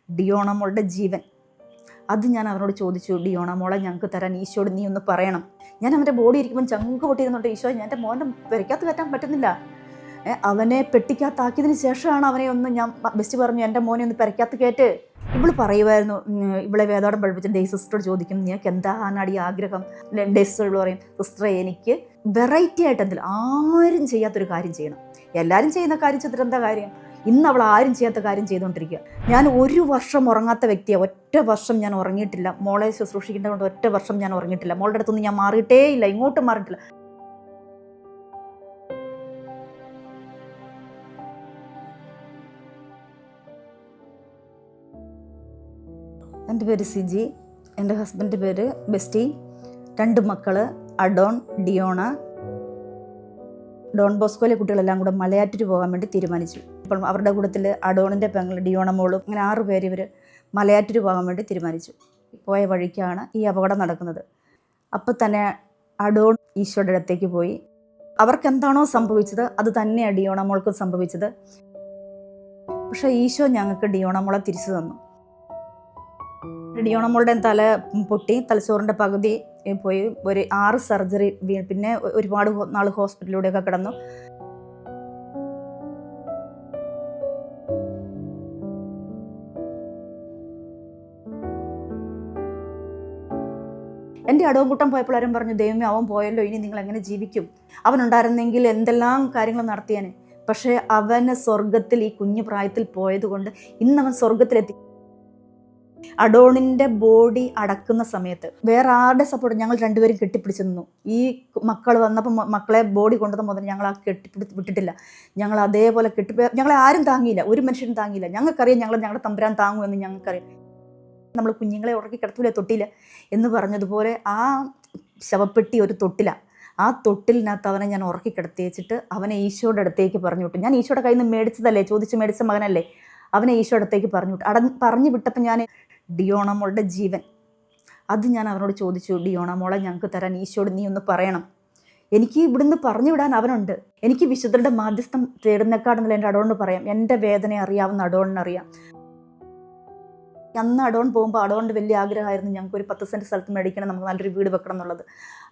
ഡിയോണ മോളുടെ ജീവൻ. അത് ഞാൻ അവനോട് ചോദിച്ചു, ഡിയോണ മോളെ ഞങ്ങൾക്ക് തരാൻ ഈശോയോട് നീ ഒന്ന് പറയണം. ഞാൻ അവൻ്റെ ബോഡി ഇരിക്കുമ്പോൾ ചങ്ക് പൊട്ടിയിരുന്നുണ്ട്, ഈശോ എൻ്റെ മോൻ്റെ പെരയ്ക്കകത്ത് കയറ്റാൻ പറ്റുന്നില്ല. അവനെ പെട്ടിക്കകത്താക്കിയതിന് ശേഷമാണ് അവനെ ഒന്ന് ഞാൻ ബെസ്റ്റ് പറഞ്ഞു, എൻ്റെ മോനെ ഒന്ന് പെരയ്ക്കകത്ത് കയറ്റ്. ഇവള് പറയുമായിരുന്നു, ഇവളെ വേദോടം പഠിപ്പിച്ച ഡേ സിസ്റ്റർ ചോദിക്കും നിനക്ക് എന്താണടി ആഗ്രഹം. ഡേ സിസ്റ്റർ പറയും, സിസ്റ്ററെ എനിക്ക് വെറൈറ്റി ആയിട്ട് എന്തെങ്കിലും ആരും ചെയ്യാത്തൊരു കാര്യം ചെയ്യണം. എല്ലാവരും ചെയ്യുന്ന കാര്യം ചെയ്തിട്ട് എന്താ കാര്യം? ഇന്ന് അവൾ ആരും ചെയ്യാത്ത കാര്യം ചെയ്തുകൊണ്ടിരിക്കുക. ഞാൻ 1 വർഷം ഉറങ്ങാത്ത വ്യക്തിയാണ്. ഒറ്റ വർഷം ഞാൻ ഉറങ്ങിയിട്ടില്ല. മോളെ ശുശ്രൂഷിക്കേണ്ടത് കൊണ്ട് ഒറ്റ വർഷം ഞാൻ ഉറങ്ങിയിട്ടില്ല. മോളുടെ അടുത്തൊന്നും ഞാൻ മാറിയിട്ടേ ഇല്ല, ഇങ്ങോട്ടും മാറിയിട്ടില്ല. എൻ്റെ പേര് സിജി, എൻ്റെ ഹസ്ബൻഡ് പേര് ബെസ്റ്റി. 2 മക്കൾ അഡോൺ, ഡിയോണ. ഡോൺ ബോസ്കോയിലെ കുട്ടികളെല്ലാം കൂടെ മലയാറ്റൂർ പോകാൻ വേണ്ടി തീരുമാനിച്ചു. അപ്പം അവരുടെ കൂട്ടത്തിൽ അഡോണിൻ്റെ പെങ്ങൾ ഡിയോണ മോളും, അങ്ങനെ 6 പേര് ഇവർ മലയാറ്റൂർ പോകാൻ വേണ്ടി തീരുമാനിച്ചു. പോയ വഴിക്കാണ് ഈ അപകടം നടക്കുന്നത്. അപ്പോൾ തന്നെ അഡോൺ ഈശോയുടെ അടുത്തേക്ക് പോയി. അവർക്ക് എന്താണോ സംഭവിച്ചത് അത് തന്നെയാണ് ഡിയോണ മോൾക്കും സംഭവിച്ചത്. പക്ഷേ ഈശോ ഞങ്ങൾക്ക് ഡിയോണ മോളെ തിരിച്ചു തന്നു. ഡിയോണ മോളുടെ തല പൊട്ടി, തലച്ചോറിൻ്റെ പകുതി പോയി, ഒരു 6 സർജറി, പിന്നെ ഒരുപാട് നാൾ ഹോസ്പിറ്റലിലൂടെയൊക്കെ കിടന്നു. എൻ്റെ അടവുകൂട്ടം പോയപ്പോൾ ആരും പറഞ്ഞു, ദൈവമേ അവൻ പോയല്ലോ, ഇനി നിങ്ങൾ എങ്ങനെ ജീവിക്കും? അവനുണ്ടായിരുന്നെങ്കിൽ എന്തെല്ലാം കാര്യങ്ങൾ നടത്തിയാന്. പക്ഷേ അവന് സ്വർഗത്തിൽ ഈ കുഞ്ഞു പ്രായത്തിൽ പോയതുകൊണ്ട് ഇന്നവൻ സ്വർഗത്തിലെത്തി. അഡോണിൻ്റെ ബോഡി അടക്കുന്ന സമയത്ത് വേറെ ആരുടെ സപ്പോർട്ട്, ഞങ്ങൾ 2 പേരും കെട്ടിപ്പിടിച്ച് നിന്നു. ഈ മക്കൾ വന്നപ്പോൾ മക്കളെ ബോഡി കൊണ്ടുവന്ന മുതൽ ഞങ്ങൾ ആ വിട്ടിട്ടില്ല. ഞങ്ങൾ അതേപോലെ ഞങ്ങളെ ആരും താങ്ങിയില്ല, ഒരു മനുഷ്യനും താങ്ങിയില്ല. ഞങ്ങൾക്കറിയാം ഞങ്ങളുടെ തമ്പുരാൻ താങ്ങുമെന്ന് ഞങ്ങൾക്കറിയാം. നമ്മൾ കുഞ്ഞുങ്ങളെ ഉറക്കി കിടത്തൂല തൊട്ടില്ല എന്ന് പറഞ്ഞതുപോലെ ആ ശവപ്പെട്ടി ഒരു തൊട്ടിലാണ്. ആ തൊട്ടിലിനകത്ത് അവനെ ഞാൻ ഉറക്കി കിടത്തി വെച്ചിട്ട് അവനെ ഈശോയുടെ അടുത്തേക്ക് പറഞ്ഞു വിട്ടു. ഞാൻ ഈശോയുടെ കയ്യിൽ നിന്ന് മേടിച്ചതല്ലേ, ചോദിച്ച് മേടിച്ച മകനല്ലേ. അവനെ ഈശോയുടെ അടുത്തേക്ക് പറഞ്ഞു വിട്ടു. പറഞ്ഞു വിട്ടപ്പോൾ ഞാൻ ഡിയോണ മോളുടെ ജീവൻ. അത് ഞാൻ അവനോട് ചോദിച്ചു, ഡിയോണ മോളെ ഞങ്ങൾക്ക് തരാൻ ഈശോയോട് നീ ഒന്ന് പറയണം. എനിക്ക് ഇവിടുന്ന് പറഞ്ഞു വിടാൻ അവനുണ്ട്. എനിക്ക് വിശുദ്ധരുടെ മാധ്യസ്ഥം തേടുന്നേക്കാടെന്നല്ല എൻ്റെ അഡോണിന് പറയാം. എൻ്റെ വേദന അറിയാവുന്ന അഡോണിനറിയാം. അന്ന് അഡോൺ പോകുമ്പോൾ അഡോണിൻ്റെ വലിയ ആഗ്രഹമായിരുന്നു ഞങ്ങൾക്ക് ഒരു 10 സെൻറ്റ് സ്ഥലത്ത് മേടിക്കണം, നമുക്ക് നല്ലൊരു വീട് വെക്കണം എന്നുള്ളത്.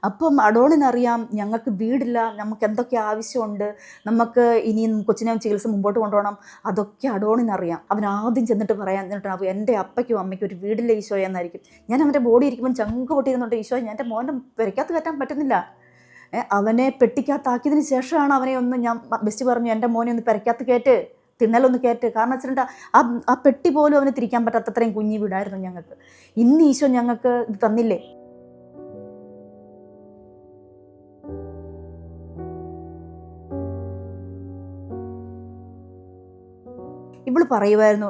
അപ്പം അഡോണിനറിയാം ഞങ്ങൾക്ക് വീടില്ല, നമുക്ക് എന്തൊക്കെ ആവശ്യമുണ്ട്, നമുക്ക് ഇനിയും കൊച്ചിനെ ചികിത്സ മുമ്പോട്ട് കൊണ്ടുപോകണം, അതൊക്കെ അഡോണിനറിയാം. അവൻ ആദ്യം ചെന്നിട്ട് പറയാൻ എന്നിട്ട് എൻ്റെ അപ്പയ്ക്കും അമ്മയ്ക്കും ഒരു വീടില്ല ഈശോ എന്നായിരിക്കും. ഞാൻ അവൻ്റെ ബോഡി ഇരിക്കുമ്പോൾ ചങ്ക് പൊട്ടിയിരുന്നുണ്ട്, ഈശോ എൻ്റെ മോൻ്റെ പെരയ്ക്കകത്ത് കയറ്റാൻ പറ്റുന്നില്ല. അവനെ പെട്ടിക്കകത്താക്കിയതിന് ശേഷമാണ് അവനെ ഒന്ന് ഞാൻ ബെസ്റ്റ് പറഞ്ഞു, എൻ്റെ മോനെ ഒന്ന് പെരയ്ക്കകത്ത് കയറ്റ്, തിണ്ണലൊന്ന് കയറ്റ്. കാരണം വെച്ചിട്ടുണ്ടെങ്കിൽ ആ പെട്ടി പോലും അവന് തിരിക്കാൻ പറ്റാത്തത്രയും കുഞ്ഞി വീടായിരുന്നു ഞങ്ങൾക്ക്. ഇന്ന് ഈശോ ഞങ്ങൾക്ക് ഇത് തന്നില്ലേ. ഇവള് പറയുമായിരുന്നു,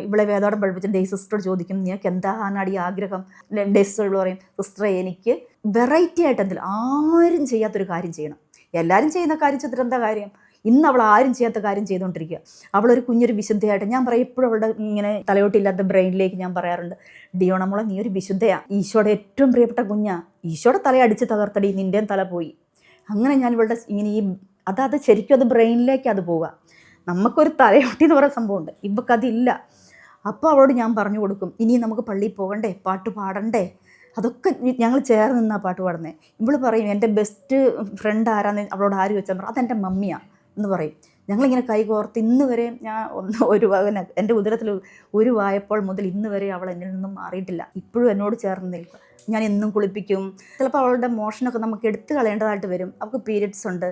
ഇവളെ വേദോടം പഠിപ്പിച്ച ഡേ സിസ്റ്റർ ചോദിക്കും നിനക്ക് എന്താണടി ആഗ്രഹം. ഡേ സിസ്റ്റർ പറയും, സിസ്റ്ററെ എനിക്ക് വെറൈറ്റി ആയിട്ട് എന്തെങ്കിലും ആരും ചെയ്യാത്തൊരു കാര്യം ചെയ്യണം. എല്ലാവരും ചെയ്യുന്ന കാര്യം ചെയ്തിട്ട് എന്താ കാര്യം? ഇന്ന് അവൾ ആരും ചെയ്യാത്ത കാര്യം ചെയ്തുകൊണ്ടിരിക്കുക. അവളൊരു കുഞ്ഞൊരു വിശുദ്ധയായിട്ട്, ഞാൻ പറയും എപ്പോഴും അവളുടെ ഇങ്ങനെ തലയോട്ടില്ലാത്ത ബ്രെയിനിലേക്ക് ഞാൻ പറയാറുണ്ട്, ഡിയോണ മോളെ നീ ഒരു വിശുദ്ധയാണ്, ഈശോയുടെ ഏറ്റവും പ്രിയപ്പെട്ട കുഞ്ഞാ, ഈശോയുടെ തലയടിച്ച് തകർത്തടി, നിൻ്റെയും തല പോയി. അങ്ങനെ ഞാൻ ഇവളുടെ ഇങ്ങനെ അത് ശരിക്കും അത് ബ്രെയിനിലേക്ക് അത് പോവുക. നമുക്കൊരു തലയോട്ടി എന്ന് പറയുന്ന സംഭവമുണ്ട്, ഇവക്കതില്ല. അപ്പോൾ അവളോട് ഞാൻ പറഞ്ഞു കൊടുക്കും, ഇനി നമുക്ക് പള്ളിയിൽ പോകണ്ടേ, പാട്ട് പാടണ്ടേ, അതൊക്കെ ഞങ്ങൾ ചേർന്ന് നിന്നാണ് പാട്ട് പാടുന്നത്. ഇവള് പറയും എൻ്റെ ബെസ്റ്റ് ഫ്രണ്ട് ആരാന്ന് അവളോട് ആര് വെച്ചാൽ പറയും, അതെൻ്റെ മമ്മിയാണ് എന്ന് പറയും. ഞങ്ങളിങ്ങനെ കൈകോർത്ത് ഇന്ന് വരെ ഞാൻ എൻ്റെ ഉദരത്തിൽ ഉരുവായപ്പോൾ മുതൽ ഇന്ന് വരെ അവൾ എന്നിൽ നിന്നും മാറിയിട്ടില്ല. ഇപ്പോഴും എന്നോട് ചേർന്ന് നിൽക്കുക. ഞാൻ എന്നും കുളിപ്പിക്കും. ചിലപ്പോൾ അവളുടെ മോഷനൊക്കെ നമുക്ക് എടുത്തു കളയേണ്ടതായിട്ട് വരും, അവൾക്ക് പീരിയഡ്സ് ഉണ്ട്.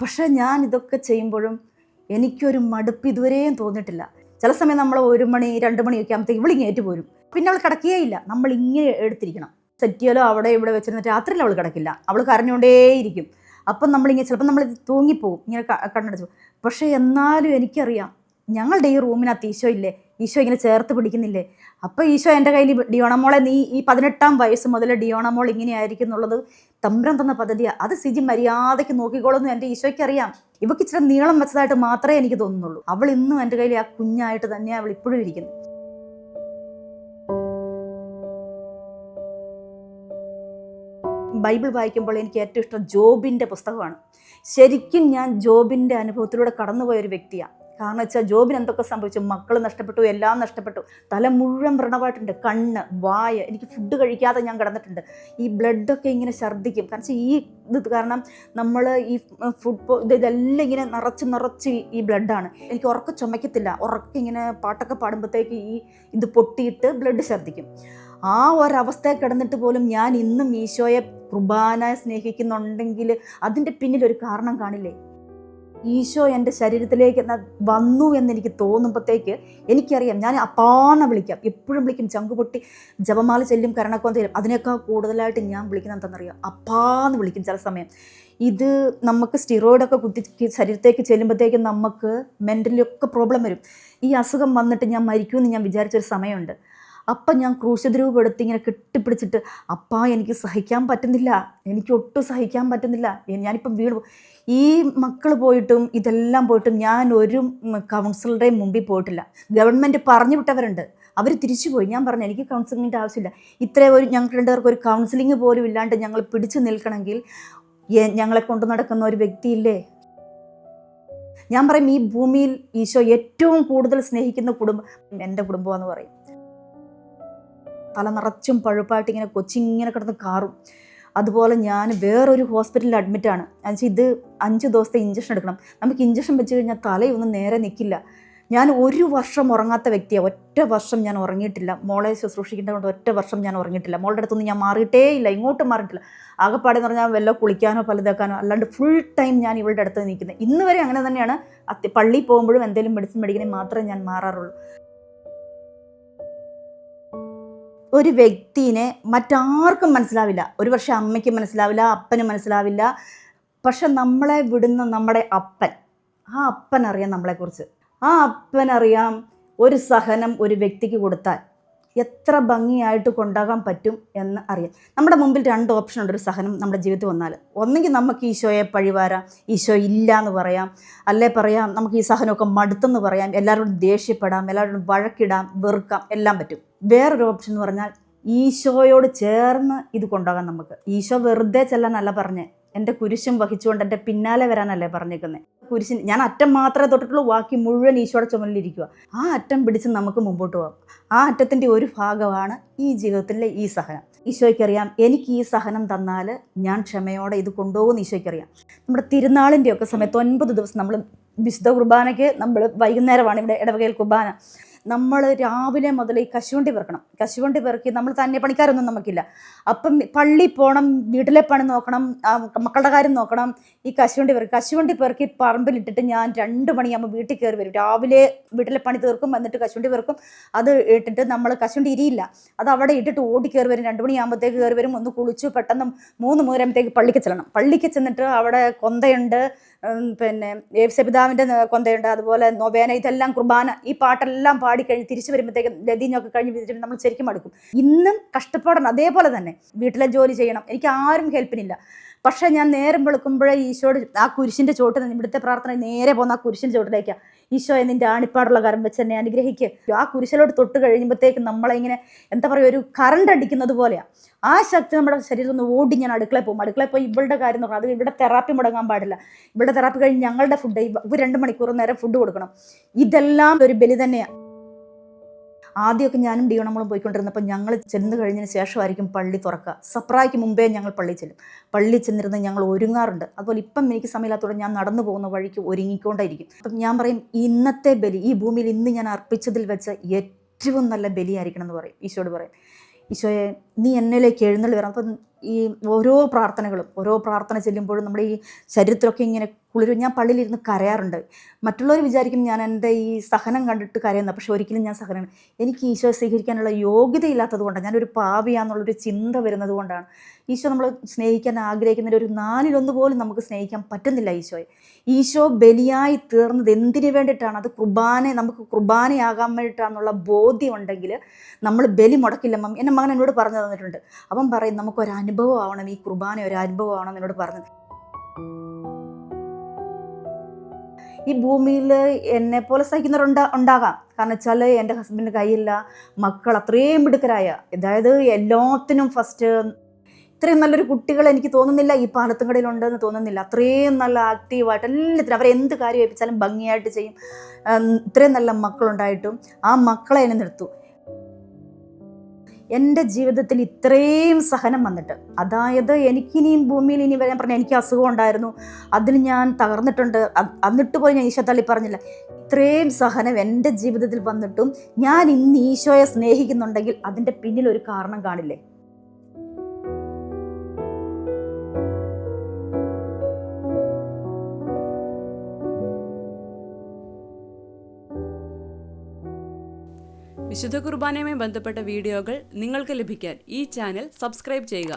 പക്ഷേ ഞാൻ ഇതൊക്കെ ചെയ്യുമ്പോഴും എനിക്കൊരു മടുപ്പ് ഇതുവരെയും തോന്നിയിട്ടില്ല. ചില സമയം നമ്മൾ 1 മണി 2 മണിയൊക്കെ ആകുമ്പോഴത്തേക്ക് ഇവളിങ്ങനെ ഏറ്റു പോരും. പിന്നെ അവൾ കിടക്കുകയില്ല, നമ്മളിങ്ങനെ എടുത്തിരിക്കണം. സെറ്റിയാലോ അവിടെ ഇവിടെ വെച്ചിരുന്ന രാത്രിയിൽ അവൾ കിടക്കില്ല, അവൾ കരഞ്ഞുകൊണ്ടേയിരിക്കും. അപ്പം നമ്മളിങ്ങനെ ചിലപ്പോൾ നമ്മൾ തൂങ്ങിപ്പോവും, ഇങ്ങനെ കണ്ണടച്ചു. പക്ഷേ എന്നാലും എനിക്കറിയാം ഞങ്ങളുടെ ഈ റൂമിനകത്ത് ഈശോ ഇല്ലേ, ഈശോ ഇങ്ങനെ ചേർത്ത് പിടിക്കുന്നില്ലേ. അപ്പോൾ ഈശോ എൻ്റെ കയ്യിൽ ഡിയോണ മോളെ നീ ഈ 18-ാം വയസ്സ് മുതൽ ഡിയോണ മോൾ ഇങ്ങനെയായിരിക്കും എന്നുള്ളത് തമ്പുരാൻ തന്ന പദ്ധതിയാണ്. അത് സിജി മര്യാദയ്ക്ക് നോക്കിക്കോളൂന്ന് എൻ്റെ ഈശോയ്ക്ക് അറിയാം. ഇവക്ക് ഇച്ചിരി നീളം വെച്ചതായിട്ട് മാത്രമേ എനിക്ക് തോന്നുന്നുള്ളൂ. അവൾ ഇന്നും എൻ്റെ കയ്യിൽ ആ കുഞ്ഞായിട്ട് തന്നെയാണ് അവൾ ഇപ്പോഴും ഇരിക്കുന്നത്. ബൈബിൾ വായിക്കുമ്പോൾ എനിക്ക് ഏറ്റവും ഇഷ്ടം ജോബിൻ്റെ പുസ്തകമാണ്. ശരിക്കും ഞാൻ ജോബിൻ്റെ അനുഭവത്തിലൂടെ കടന്നുപോയൊരു വ്യക്തിയാണ്. കാരണം വെച്ചാൽ ജോബിന് എന്തൊക്കെ സംഭവിച്ചു, മക്കൾ നഷ്ടപ്പെട്ടു, എല്ലാം നഷ്ടപ്പെട്ടു, തല മുഴുവൻ വ്രണമായിട്ടുണ്ട്, കണ്ണ്, വായ, എനിക്ക് ഫുഡ് കഴിക്കാതെ ഞാൻ കിടന്നിട്ടുണ്ട്. ഈ ബ്ലഡൊക്കെ ഇങ്ങനെ ഛർദ്ദിക്കും. കാരണം ഈ ഇത് കാരണം നമ്മൾ ഈ ഇതെല്ലാം ഇങ്ങനെ നിറച്ച് ഈ ബ്ലഡാണ്. എനിക്ക് ഉറക്കം ചുമക്കത്തില്ല, ഉറക്കം ഇങ്ങനെ പാട്ടൊക്കെ പാടുമ്പോഴത്തേക്ക് ഈ ഇത് പൊട്ടിയിട്ട് ബ്ലഡ് ഛർദ്ദിക്കും. ആ ഒരവസ്ഥയിൽ കിടന്നിട്ട് പോലും ഞാൻ ഇന്നും ഈശോയെ കുർബാന സ്നേഹിക്കുന്നുണ്ടെങ്കിൽ അതിൻ്റെ പിന്നിലൊരു കാരണം കാണില്ലേ? ഈശോ എൻ്റെ ശരീരത്തിലേക്ക് വന്നു എന്നെനിക്ക് തോന്നുമ്പോഴത്തേക്ക് എനിക്കറിയാം, ഞാൻ അപ്പാന്ന് വിളിക്കാം, എപ്പോഴും വിളിക്കും, ചങ്കുപൊട്ടി ജപമാല ചെല്ലും, കരണക്കോൻ തരും. അതിനേക്കാൾ കൂടുതലായിട്ട് ഞാൻ വിളിക്കുന്നത് എന്താണെന്നറിയാം, അപ്പാന്ന് വിളിക്കും ചില സമയം. ഇത് നമുക്ക് സ്റ്റിറോയിഡൊക്കെ കുത്തി ശരീരത്തേക്ക് ചെല്ലുമ്പോഴത്തേക്കും നമുക്ക് മെൻ്റലിയൊക്കെ പ്രോബ്ലം വരും. ഈ അസുഖം വന്നിട്ട് ഞാൻ മരിക്കുമെന്ന് ഞാൻ വിചാരിച്ചൊരു സമയമുണ്ട്. അപ്പം ഞാൻ ക്രൂശദ്രൂപം എടുത്ത് ഇങ്ങനെ കെട്ടിപ്പിടിച്ചിട്ട്, അപ്പാ എനിക്ക് സഹിക്കാൻ പറ്റുന്നില്ല, എനിക്ക് ഒട്ടും സഹിക്കാൻ പറ്റുന്നില്ല, ഞാനിപ്പം വീണു. ഈ മക്കൾ പോയിട്ടും ഇതെല്ലാം പോയിട്ടും ഞാൻ ഒരു കൗൺസിലറുടെയും മുമ്പിൽ പോയിട്ടില്ല. ഗവൺമെൻറ് പറഞ്ഞു വിട്ടവരുണ്ട്, അവർ തിരിച്ചു പോയി. ഞാൻ പറഞ്ഞു എനിക്ക് കൗൺസിലിങ്ങിൻ്റെ ആവശ്യമില്ല. ഞങ്ങൾക്ക് രണ്ടുപേർക്ക് ഒരു കൗൺസിലിംഗ് പോലും ഇല്ലാണ്ട് ഞങ്ങൾ പിടിച്ചു നിൽക്കണമെങ്കിൽ ഞങ്ങളെ കൊണ്ടു നടക്കുന്ന ഒരു വ്യക്തിയില്ലേ? ഞാൻ പറയും, ഈ ഭൂമിയിൽ ഈശോ ഏറ്റവും കൂടുതൽ സ്നേഹിക്കുന്ന കുടുംബം എൻ്റെ കുടുംബമെന്ന് പറയും. തല നിറച്ചും പഴുപ്പായിട്ട് ഇങ്ങനെ കൊച്ചിങ്ങനെ കിടന്ന് കാറും. അതുപോലെ ഞാൻ വേറൊരു ഹോസ്പിറ്റലിൽ അഡ്മിറ്റാണ്. എന്നുവെച്ചാൽ ഇത് 5 ദിവസത്തെ ഇഞ്ചക്ഷൻ എടുക്കണം. നമുക്ക് ഇഞ്ചക്ഷൻ വെച്ച് കഴിഞ്ഞാൽ തലയൊന്നും നേരെ നിൽക്കില്ല. ഞാൻ 1 വർഷം ഉറങ്ങാത്ത വ്യക്തിയാണ്. ഒറ്റ വർഷം ഞാൻ ഉറങ്ങിയിട്ടില്ല. മോളെ ശുശ്രൂഷിക്കേണ്ടത് കൊണ്ട് ഒറ്റ വർഷം ഞാൻ ഉറങ്ങിയിട്ടില്ല. മോളുടെ അടുത്തൊന്നും ഞാൻ മാറിയിട്ടേ ഇല്ല, ഇങ്ങോട്ടും മാറിയിട്ടില്ല. ആകെപ്പാടെന്ന് പറഞ്ഞാൽ വല്ല കുളിക്കാനോ പലതാക്കാനോ, അല്ലാണ്ട് ഫുൾ ടൈം ഞാൻ ഇവളുടെ അടുത്ത് നിൽക്കുന്നത്. ഇന്ന് വരെ അങ്ങനെ തന്നെയാണ്. പള്ളിയിൽ പോകുമ്പോഴും എന്തെങ്കിലും മെഡിസിൻ മേടിക്കണേ മാത്രമേ ഞാൻ മാറാറുള്ളൂ. ഒരു വ്യക്തിനെ മറ്റാർക്കും മനസ്സിലാവില്ല. ഒരു പക്ഷേ അമ്മയ്ക്ക് മനസ്സിലാവില്ല, അപ്പന് മനസ്സിലാവില്ല. പക്ഷെ നമ്മളെ വിടുന്ന നമ്മുടെ അപ്പൻ, ആ അപ്പനറിയാം നമ്മളെക്കുറിച്ച്. ആ അപ്പനറിയാം ഒരു സഹനം ഒരു വ്യക്തിക്ക് കൊടുത്താൽ എത്ര ഭംഗിയായിട്ട് കൊണ്ടാകാൻ പറ്റും എന്ന് അറിയാം. നമ്മുടെ മുമ്പിൽ 2 ഓപ്ഷൻ ഉണ്ട് ഒരു സഹനം നമ്മുടെ ജീവിതത്തിൽ വന്നാൽ. ഒന്നെങ്കിൽ നമുക്ക് ഈശോയെ പഴിവാരാം, ഈശോ ഇല്ല എന്ന് പറയാം, അല്ലേ പറയാം നമുക്ക് ഈ സഹനമൊക്കെ മടുത്തെന്ന് പറയാം, എല്ലാവരോടും ദേഷ്യപ്പെടാം, എല്ലാവരോടും വഴക്കിടാം, വെറുക്കാം, എല്ലാം പറ്റും. വേറൊരു ഓപ്ഷൻ എന്ന് പറഞ്ഞാൽ ഈശോയോട് ചേർന്ന് ഇത് കൊണ്ടുപോകാൻ നമുക്ക്. ഈശോ വെറുതെ ചെല്ലാനല്ല പറഞ്ഞേ, എൻ്റെ കുരിശും വഹിച്ചുകൊണ്ട് എൻ്റെ പിന്നാലെ വരാനല്ലേ പറഞ്ഞേക്കുന്നത്. കുരിശിന് ഞാൻ അറ്റം മാത്രമേ തൊട്ടിട്ടുള്ളൂ, ബാക്കി മുഴുവൻ ഈശോയുടെ ചുമലിലിരിക്കുക. ആ അറ്റം പിടിച്ച് നമുക്ക് മുമ്പോട്ട് പോകാം. ആ അറ്റത്തിൻ്റെ ഒരു ഭാഗമാണ് ഈ ജീവിതത്തിലെ ഈ സഹനം. ഈശോയ്ക്കറിയാം എനിക്ക് ഈ സഹനം തന്നാൽ ഞാൻ ക്ഷമയോടെ ഇത് കൊണ്ടുപോകുമെന്ന് ഈശോയ്ക്കറിയാം. നമ്മുടെ തിരുനാളിൻ്റെയൊക്കെ സമയത്ത് 9 ദിവസം നമ്മൾ വിശുദ്ധ കുർബാനയ്ക്ക് നമ്മൾ വൈകുന്നേരമാണ് ഇവിടെ ഇടവകയിൽ കുർബാന. നമ്മൾ രാവിലെ മുതൽ ഈ കശുവണ്ടി പെറുക്കണം. കശുവണ്ടി പെറുക്കി നമ്മൾ തന്നെ, പണിക്കാരൊന്നും നമുക്കില്ല. അപ്പം പള്ളിയിൽ പോകണം, വീട്ടിലെ പണി നോക്കണം, മക്കളുടെ കാര്യം നോക്കണം. ഈ കശുവണ്ടി പെറുക്കി പറമ്പിലിട്ടിട്ട് ഞാൻ 2 മണിയാകുമ്പോൾ വീട്ടിൽ കയറി വരും. രാവിലെ വീട്ടിലെ പണി തീർക്കും, എന്നിട്ട് കശുവണ്ടി പെറുക്കും. അത് ഇട്ടിട്ട് നമ്മൾ കശുവണ്ടി ഇരിയില്ല, അത് അവിടെ ഇട്ടിട്ട് ഓടി കയറി വരും. 2 മണിയാകുമ്പോഴത്തേക്ക് കയറി വരും, ഒന്ന് കുളിച്ചു പെട്ടെന്ന് 3 പള്ളിക്ക് ചെല്ലണം. പള്ളിക്ക് ചെന്നിട്ട് അവിടെ കൊന്തയുണ്ട്, പിന്നെ യേശുപിതാവിൻ്റെ കൊന്തയുണ്ട്, അതുപോലെ നൊവേന, ഇതെല്ലാം കുർബാന, ഈ പാട്ടെല്ലാം പാടിക്കഴിഞ്ഞ് തിരിച്ചു വരുമ്പോഴത്തേക്കും ലതീനൊക്കെ കഴിഞ്ഞ് നമ്മൾ ശരിക്കും അടുക്കും. ഇന്നും കഷ്ടപ്പാടാണ്. അതേപോലെ തന്നെ വീട്ടിലെ ജോലി ചെയ്യണം, എനിക്ക് ആരും ഹെൽപ്പിനില്ല. പക്ഷേ ഞാൻ നേരം വെളുക്കുമ്പോഴേ ഈശോട് ആ കുരിശിൻ്റെ ചോട്ട്, ഇവിടുത്തെ പ്രാർത്ഥന നേരെ പോകുന്ന ആ കുരിശിൻ്റെ ചോട്ടിലേക്കാണ്. ഈശോ നിൻ്റെ ആണിപ്പാടുള്ള കരം വെച്ച് എന്നെ അനുഗ്രഹിക്കുക. ആ കുരിശിലോട്ട് തൊട്ട് കഴിയുമ്പോഴത്തേക്കും നമ്മളെ ഇങ്ങനെ എന്താ പറയുക, ഒരു കറണ്ട് അടിക്കുന്നത് പോലെയാണ്. ആ ശക്തി നമ്മുടെ ശരീരത്തിൽ നിന്ന് ഓടി ഞാൻ അടുക്കളയിൽ പോകും. അടുക്കളയിൽ പോയി ഇവളുടെ കാര്യം നോക്കണം. അത് ഇവിടെ തെറാപ്പി മുടങ്ങാൻ പാടില്ല. ഇവിടെ തെറാപ്പി കഴിഞ്ഞ് ഞങ്ങളുടെ ഫുഡ് 2 മണിക്കൂർ നേരം ഫുഡ് കൊടുക്കണം. ഇതെല്ലാം ഒരു ബലി തന്നെയാണ്. ആദ്യമൊക്കെ ഞാനും ഡിയോണമ്മളും പോയിക്കൊണ്ടിരുന്നപ്പോൾ ഞങ്ങൾ ചെന്ന് കഴിഞ്ഞതിന് ശേഷമായിരിക്കും പള്ളി തുറക്കുക. സപ്രായ്ക്ക് മുമ്പേ ഞങ്ങൾ പള്ളിയിൽ ചെല്ലും. പള്ളിയിൽ ചെന്നിരുന്ന് ഞങ്ങൾ ഒരുങ്ങാറുണ്ട്. അതുപോലെ ഇപ്പം എനിക്ക് സമയമില്ലാത്തതുകൊണ്ട് ഞാൻ നടന്നു പോകുന്ന വഴിക്ക് ഒരുങ്ങിക്കൊണ്ടായിരിക്കും. അപ്പം ഞാൻ പറയും, ഇന്നത്തെ ബലി ഈ ഭൂമിയിൽ ഇന്ന് ഞാൻ അർപ്പിച്ചതിൽ വെച്ച് ഏറ്റവും നല്ല ബലിയായിരിക്കണം എന്ന് പറയും. ഈശോയോട് പറയും, ഈശോയെ നീ എന്നിലേക്ക് എഴുന്നള്ളി വരണം. അപ്പം ഈ ഓരോ പ്രാർത്ഥന ചെല്ലുമ്പോഴും നമ്മുടെ ഈ ശരീരത്തിലൊക്കെ ഇങ്ങനെ കുളിരും. ഞാൻ പള്ളിയിലിരുന്ന് കരയാറുണ്ട്. മറ്റുള്ളവർ വിചാരിക്കും ഞാൻ എൻ്റെ ഈ സഹനം കണ്ടിട്ട് കരയുന്നത്. പക്ഷെ ഒരിക്കലും ഞാൻ സഹനം, എനിക്ക് ഈശോയെ സ്വീകരിക്കാനുള്ള യോഗ്യതയില്ലാത്തത് കൊണ്ടാണ്, ഞാനൊരു പാപിയാന്നുള്ളൊരു ചിന്ത വരുന്നത് കൊണ്ടാണ്. ഈശോ നമ്മൾ സ്നേഹിക്കാൻ ആഗ്രഹിക്കുന്നതിൽ ഒരു 4/1 പോലും നമുക്ക് സ്നേഹിക്കാൻ പറ്റുന്നില്ല ഈശോയെ. ഈശോ ബലിയായി തീർന്നത് എന്തിനു വേണ്ടിയിട്ടാണ്? അത് നമുക്ക് കുർബാനയാകാൻ വേണ്ടിയിട്ടാണെന്നുള്ള ബോധ്യം ഉണ്ടെങ്കിൽ നമ്മൾ ബലി മുടക്കില്ല. എൻ്റെ മകൻ എന്നോട് പറഞ്ഞു തന്നിട്ടുണ്ട്. അവൻ പറയും നമുക്കൊരു അനുഭവം ആവണം, ഈ കുർബാന ഒരു അനുഭവം ആവണം എന്നോട് പറഞ്ഞത്. ഈ ഭൂമിയിൽ എന്നെപ്പോലെ സഹിക്കുന്നവരുണ്ടാകാം. കാരണം വെച്ചാൽ എൻ്റെ ഹസ്ബൻഡിന് കയ്യില്ല, മക്കൾ അത്രയും മിടുക്കരായ, അതായത് എല്ലാത്തിനും ഫസ്റ്റ് ഇത്രയും നല്ലൊരു കുട്ടികൾ എനിക്ക് തോന്നുന്നില്ല ഈ പാലത്തുംകടയിലുണ്ടെന്ന് തോന്നുന്നില്ല. അത്രയും നല്ല ആക്റ്റീവായിട്ട് എല്ലാത്തിനും അവരെന്ത് കാര്യം ഏൽപ്പിച്ചാലും ഭംഗിയായിട്ട് ചെയ്യും. ഇത്രയും നല്ല മക്കളുണ്ടായിട്ടും ആ മക്കളെ എന്നെ നിർത്തു. എൻ്റെ ജീവിതത്തിൽ ഇത്രയും സഹനം വന്നിട്ട്, അതായത് എനിക്കിനിയും ഭൂമിയിൽ ഇനി വരാൻ പറഞ്ഞാൽ എനിക്ക് അസുഖം ഉണ്ടായിരുന്നു, അതിൽ ഞാൻ തകർന്നിട്ടുണ്ട്. എന്നിട്ട് പോയി ഞാൻ ഈശോ തള്ളി പറഞ്ഞില്ല. ഇത്രയും സഹനം എൻ്റെ ജീവിതത്തിൽ വന്നിട്ടും ഞാൻ ഇന്ന് ഈശോയെ സ്നേഹിക്കുന്നുണ്ടെങ്കിൽ അതിൻ്റെ പിന്നിൽ ഒരു കാരണം കാണില്ലേ? വിശുദ്ധ കുർബാനയുമായി ബന്ധപ്പെട്ട വീഡിയോകൾ നിങ്ങൾക്ക് ലഭിക്കാൻ ഈ ചാനൽ സബ്സ്ക്രൈബ് ചെയ്യുക.